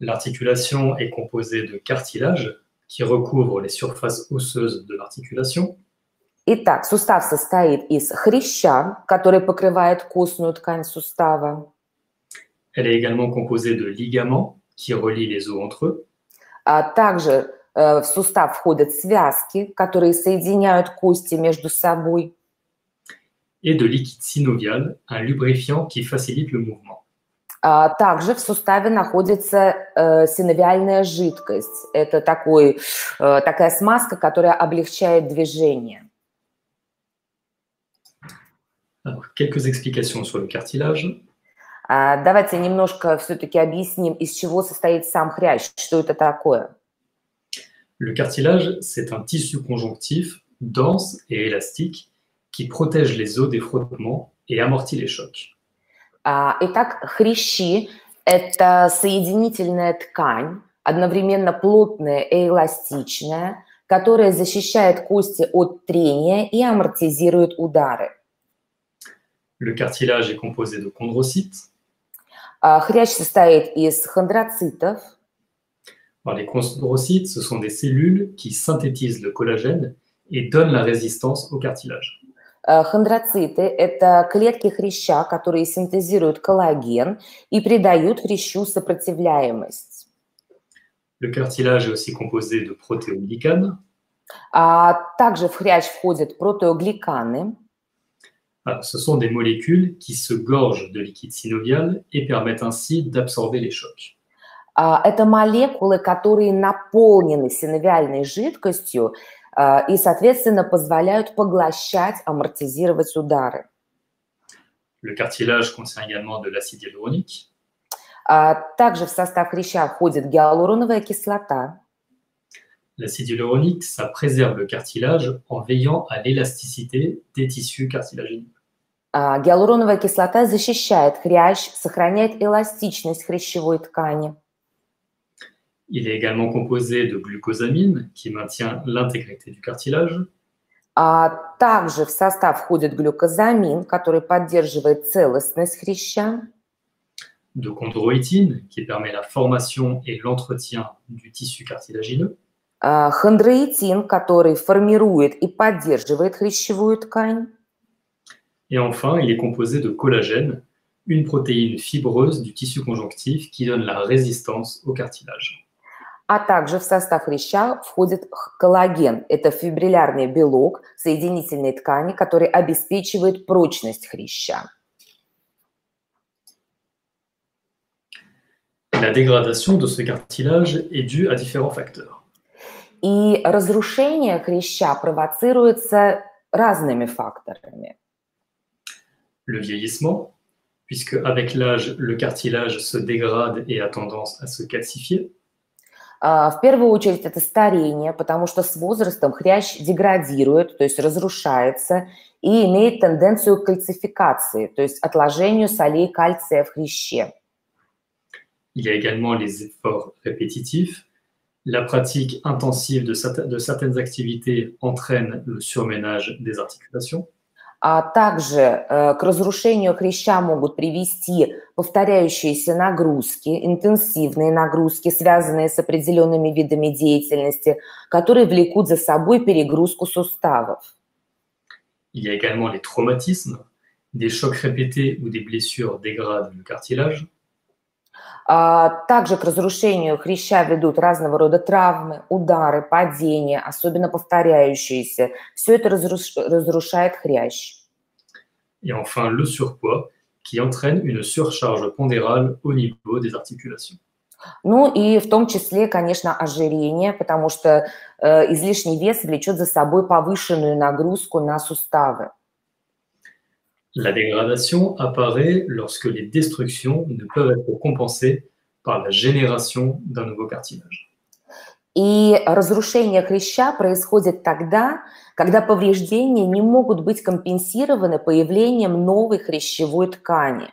L'articulation est composée de cartilage qui recouvre les surfaces osseuses de l'articulation. Итак, сустав состоит из хряща, который покрывает костную ткань сустава. Elle est également composée de ligaments qui relient les os entre eux. Также в сустав входят связки, которые соединяют кости между собой. Et de liquide synovial, un lubrifiant qui facilite le mouvement. Также в суставе находится синовиальная жидкость. Это такая смазка, которая облегчает движение. Alors, quelques explications sur le cartilage. Давайте немножко все-таки объясним, из чего состоит сам хрящ, что это такое. Le cartilage, c'est un tissu conjonctif dense et élastique qui protège les os des frottements et amortit les chocs. Итак, хрящи – это соединительная ткань, одновременно плотная и эластичная, которая защищает кости от трения и амортизирует удары. Le cartilage est composé de chondrocytes. Хрящ состоит из хондроцитов. Alors, les chondrocytes, ce sont des cellules qui synthétisent le collagène et donnent la résistance au cartilage. Хондроциты – это клетки хряща, которые синтезируют коллаген и придают хрящу сопротивляемость. Le cartilage est aussi composé de protéoglicanes. Также в хрящ входят протеогликаны. Alors, ce sont des molécules qui se gorgent de liquide synovial et permettent ainsi d'absorber les chocs. Это молекулы, которые наполнены синовиальной жидкостью и, соответственно, позволяют поглощать, амортизировать удары. Le cartilage contient également de l'acide hyaluronique. Также в состав хряща входит гиалуроновая кислота. L'acide hyaluronique, ça préserve le cartilage en veillant à l'élasticité des tissus cartilagineux. Гиалуроновая кислота защищает хрящ, сохраняет эластичность хрящевой ткани. Il est également composé de glucosamine qui maintient l'intégrité du cartilage. Также в состав входит глюкозамин, который поддерживает целостность хряща. De chondroïtine qui permet la formation et l'entretien du tissu cartilagineux. Хондроитин, который формирует и поддерживает хрящевую ткань. Et enfin, il est composé de collagène, une protéine fibreuse du tissu conjonctif qui donne la résistance au cartilage. Также в состав хряща входит коллаген. Это фибриллярный белок соединительной ткани, который обеспечивает прочность хряща. La dégradation de ce cartilage est due à différents facteurs. И разрушение хряща провоцируется разными факторами. Le vieillissement, puisque avec l'âge, le cartilage se dégrade et a tendance à se calcifier. В первую очередь это старение, потому что с возрастом хрящ деградирует, то есть разрушается, и имеет тенденцию к кальцификации, то есть отложению солей кальция в хряще. Il y a également les efforts répétitifs. La pratique intensive de certaines activités entraîne le surménage des articulations. Также к разрушению хряща могут привести повторяющиеся нагрузки, интенсивные нагрузки, связанные с определенными видами деятельности, которые влекут за собой перегрузку суставов. Il y a également les traumatismes. Des chocs répétés ou des blessures dégradent le cartilage. Также к разрушению хряща ведут разного рода травмы, удары, падения, особенно повторяющиеся. Все это разрушает хрящ. Et enfin, le surpoids, qui entraîne une surcharge pondérale au niveau des articulations. Ну и в том числе, конечно, ожирение, потому что излишний вес влечет за собой повышенную нагрузку на суставы. La dégradation apparaît lorsque les destructions ne peuvent être compensées par la génération d'un nouveau cartilage. И разрушение хряща происходит тогда, когда повреждения не могут быть компенсированы появлением новой хрящевой ткани.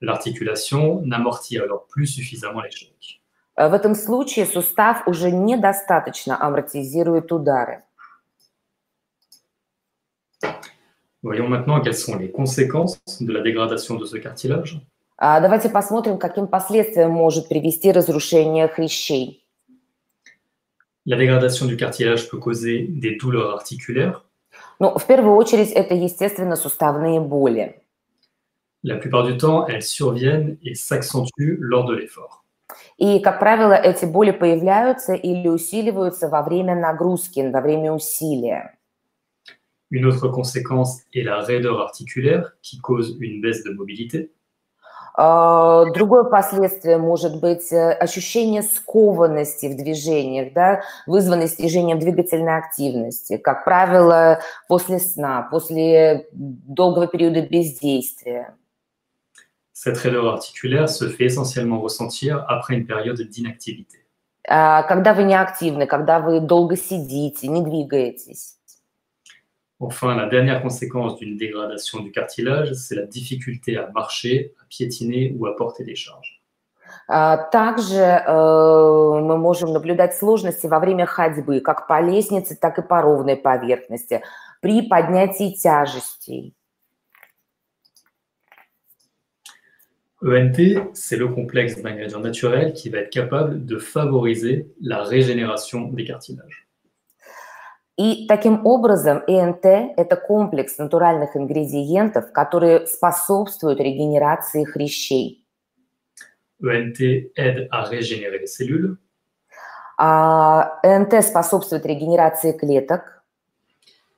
L'articulation n'amortit alors plus suffisamment les chocs. В этом случае сустав уже недостаточно амортизирует удары. Voyons maintenant quelles sont les conséquences de la dégradation de ce cartilage. Давайте посмотрим, к каким последствиям может привести разрушение хрящей. La dégradation du cartilage peut causer des douleurs articulaires. Ну, в первую очередь, это, естественно, суставные боли. La plupart du temps, elles surviennent et s'accentuent lors de l'effort. И, как правило, эти боли появляются или усиливаются во время нагрузки, во время усилия. Une autre conséquence est la raideur articulaire qui cause une baisse de mobilité. Другое последствие может быть ощущение скованности в движениях, да, вызванное снижением двигательной активности, как правило, после сна, после долгого периода бездействия. Cette raideur articulaire se fait essentiellement ressentir après une période d'inactivité. Когда вы неактивны, когда вы долго сидите, не двигаетесь. Enfin, la dernière conséquence d'une dégradation du cartilage, c'est la difficulté à marcher, à piétiner ou à porter des charges. Также мы можем наблюдать сложности во время ходьбы, как по лестнице, так и по ровной поверхности, при поднятии тяжестей. ENT, c'est le complexe d'ingrédients naturels qui va être capable de favoriser la régénération des cartilages. И таким образом ЭНТ – это комплекс натуральных ингредиентов, которые способствуют регенерации хрящей. ENT aide à régénérer les cellules. ЭНТ способствует регенерации клеток.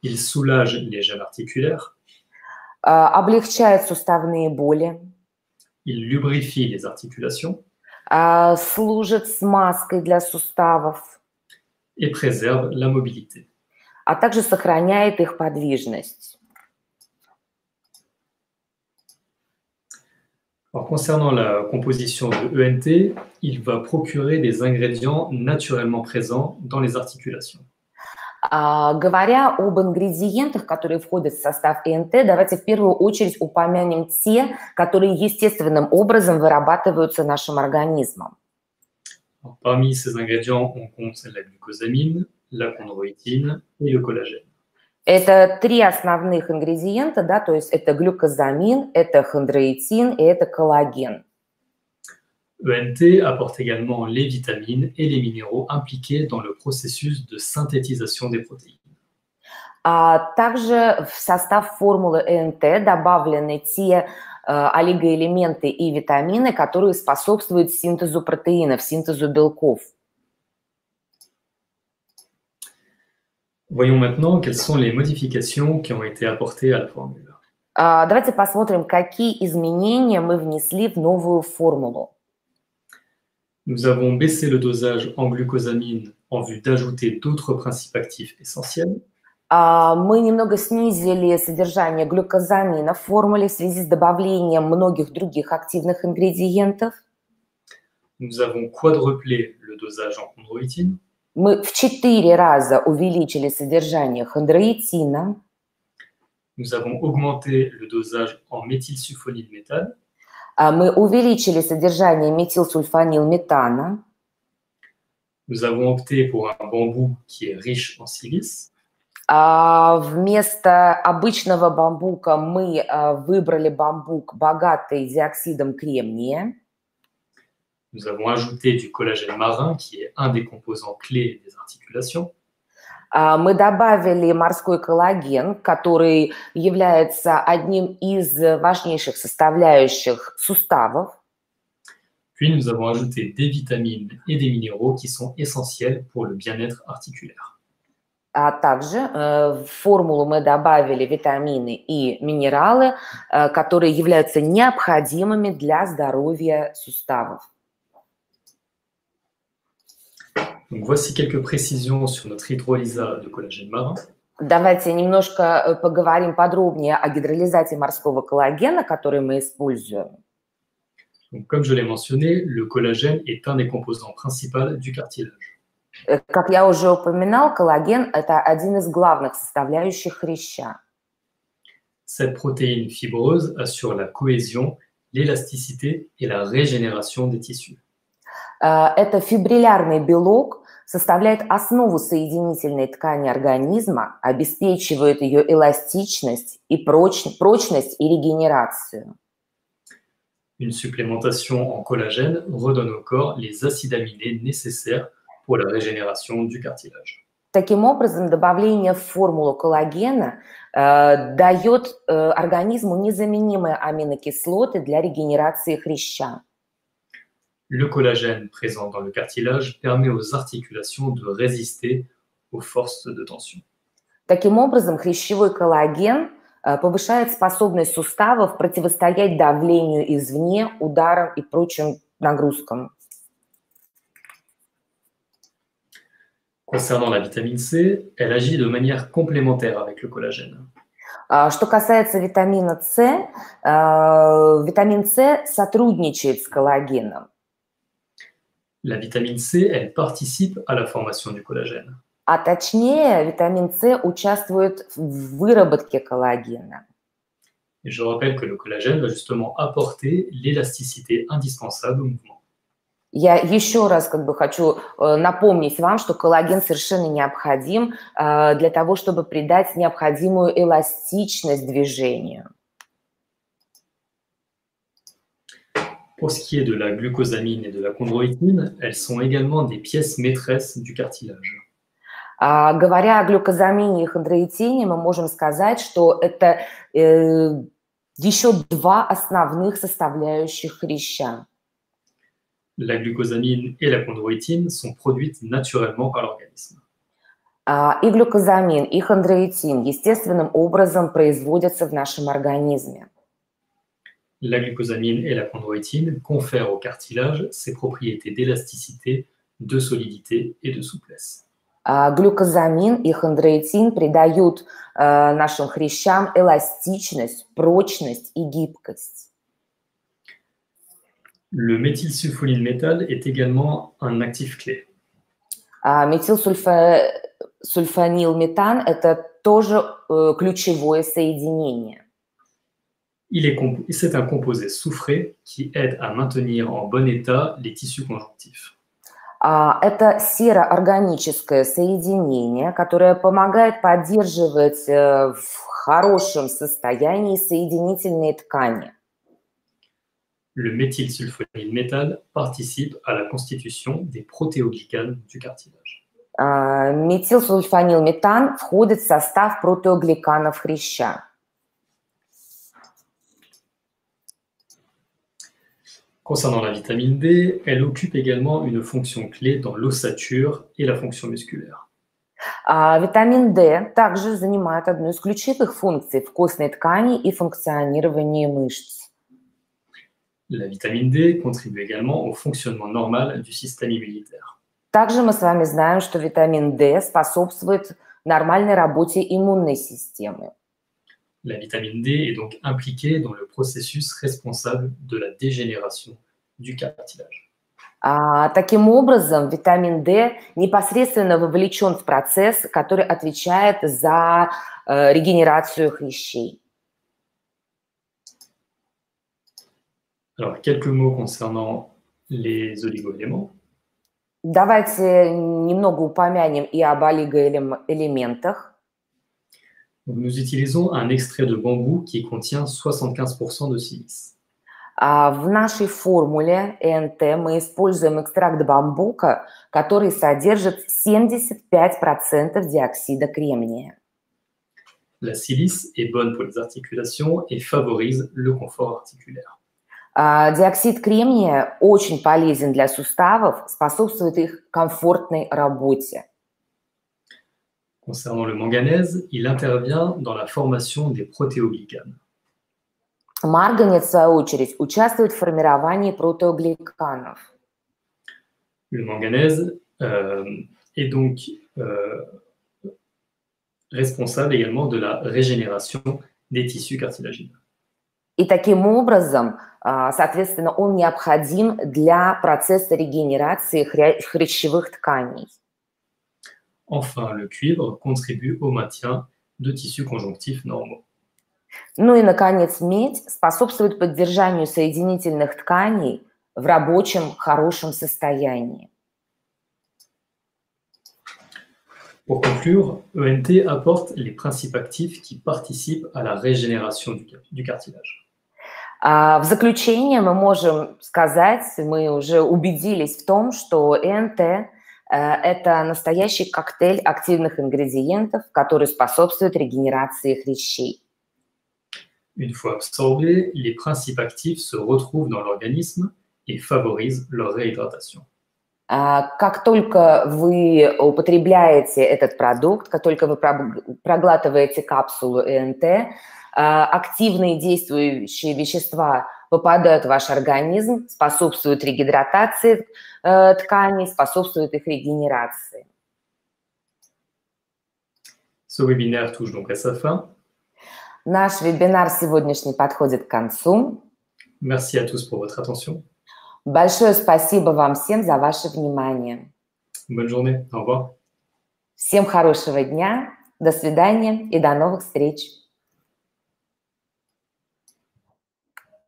Il soulage les gènes articulaires. Облегчает суставные боли. Il lubrifie les articulations. Служит смазкой для суставов. Et préserve la mobilité. А также сохраняет их подвижность. Alors, concernant la composition de ENT, il va procurer des ingrédients naturellement présents dans les articulations. Говоря об ингредиентах, которые входят в состав ЭНТ, давайте в первую очередь упомянем те, которые естественным образом вырабатываются нашим организмом. Alors, parmi ces ingrédients, on compte la glucosamine, la chondroïtine et le collagène. Это три основных ингредиента, да, то есть это глюкозамин, это хондроитин и это коллаген. ENT apporte également les vitamines et les minéraux impliqués dans le processus de synthétisation des protéines. Также в состав формулы ЭНТ добавлены те олигоэлементы и витамины, которые способствуют синтезу протеинов, синтезу белков. Voyons maintenant quelles sont les modifications qui ont été apportées à la formule. Давайте посмотрим, какие изменения мы внесли в новую формулу. Nous avons baissé le dosage en glucosamine en vue d'ajouter d'autres principes actifs essentiels. Мы немного снизили содержание глюкозамина в формуле в связи с добавлением многих других активных ингредиентов. Nous avons quadruplé le dosage en chondroïtine. Мы в 4 раза увеличили содержание хондроитина. Nous avons augmenté le dosage en méthylsulfonylméthane. Мы увеличили содержание метилсульфанилметана. Nous avons opté pour un bambou qui est riche en silice. Вместо обычного бамбука мы выбрали бамбук, богатый диоксидом кремния. Nous avons ajouté du collagène marin, qui est un des composants clés des articulations. Мы добавили морской коллаген, который является одним из важнейших составляющих суставов. Puis nous avons ajouté des vitamines et des minéraux qui sont essentiels pour le bien-être articulaire. А также в формулу мы добавили витамины и минералы, которые являются необходимыми для здоровья суставов. Donc, voici quelques précisions sur notre hydrolysat de collagène marin. Давайте немножко поговорим подробнее о гидролизате морского коллагена, который мы используем. Donc, comme je l'ai mentionné, le collagène est un des composants principaux du cartilage. Как я уже упоминал, коллаген – это один из главных составляющих хряща. Cette protéine fibreuse assure la cohésion, l'élasticité et la régénération des tissus. Это фибриллярный белок, составляет основу соединительной ткани организма, обеспечивает ее эластичность и прочность и регенерацию. Une supplémentation en collagène redonne au corps les acides aminés nécessaires pour la régénération du cartilage. Таким образом, добавление в формулу коллагена дает организму незаменимые аминокислоты для регенерации хряща. Le collagène présent dans le cartilage permet aux articulations de résister aux forces de tension. Таким образом, хрящевой коллаген повышает способность суставов противостоять давлению извне, ударам и прочим нагрузкам. Concernant la vitamine C, elle agit de manière complémentaire avec le collagène. Что касается витамина С, витамин С сотрудничает с коллагеном. La vitamine C, elle participe à la formation du collagène. А точнее, витамин С участвует в выработке коллагена. Et je rappelle que le collagène va justement apporter l'élasticité indispensable au mouvement. Я еще раз хочу напомнить вам, что коллаген совершенно необходим для того, чтобы придать необходимую эластичность движению. Pour ce qui est de la glucosamine et de la chondroïtine, elles sont également des pièces maîtresses du cartilage. Говоря о глюкозамине и хондроитине, мы можем сказать, что это еще два основных составляющих хряща. La glucosamine et la chondroïtine sont produites naturellement par l'organisme. И глюкозамин, и хондроитин естественным образом производятся в нашем организме. La glucosamine et la chondroïtine confèrent au cartilage ses propriétés d'élasticité, de solidité et de souplesse. Глюкозамин и хондроитин придают нашим хрящам эластичность, прочность и гибкость. Le méthylsulfonylméthane est également un actif clé. Метилсульфанилметан – это тоже ключевое соединение. C'est un composé soufré qui aide à maintenir en bon état les tissus conjonctifs. Это сероорганическое соединение, которое помогает поддерживать в хорошем состоянии соединительные ткани. Le méthylsulfonylméthane participe à la constitution des protéoglycanes du cartilage. Метилсульфанилметан входит в состав протеогликанов хряща. Concernant la vitamine D, elle occupe également une fonction clé dans l'ossature et la fonction musculaire. Витамин D также занимает одну из ключевых функций в костной ткани и функционировании мышц. La vitamine D contribue également au fonctionnement normal du système immunitaire. Также мы с вами знаем, что витамин D способствует нормальной работе иммунной системы. La vitamine D est donc impliquée dans le processus responsable de la dégénération du cartilage. Таким образом, витамин D непосредственно вовлечен в процесс, который отвечает за регенерацию хрящей. Alors, quelques mots concernant les oligoéléments. Давайте немного упомянем и об олигоэлементах. Nous utilisons un extrait de bambou qui contient 75% de silice. В нашей формуле ЭНТ мы используем экстракт бамбука, который содержит 75% диоксида кремния. La silice est bonne pour les articulations et favorise le confort articulaire. Диоксид кремния очень полезен для суставов, способствует их комфортной работе. Concernant le manganèse, il intervient dans la formation des protéoglycanes. Марганец, в свою очередь, участвует в формировании протеогликанов. Le manganèse est donc responsable également de la régénération des tissus cartilagineux. И таким образом, соответственно, он необходим для процесса регенерации хрящевых тканей. Enfin, le cuivre contribue au maintien de tissus conjonctifs normaux. Ну и, наконец, медь способствует поддержанию соединительных тканей в рабочем, хорошем состоянии. Pour conclure, ENT apporte les principes actifs qui participent à la régénération du cartilage. В заключение мы можем сказать, мы уже убедились в том, что ЭНТ – это настоящий коктейль активных ингредиентов, который способствует регенерации хрящей. Une fois absorbés, les principes actifs se retrouvent dans l'organisme et favorisent leur réhydratation. Как только вы употребляете этот продукт, как только вы проглатываете капсулу ЭНТ, активные действующие вещества попадают в ваш организм, способствуют регидратации тканей, способствуют их регенерации. Ce webinaire touche donc à sa fin. Наш вебинар сегодняшний подходит к концу. Merci à tous pour votre attention. Большое спасибо вам всем за ваше внимание. Bonne journée. Au revoir. Всем хорошего дня, до свидания и до новых встреч.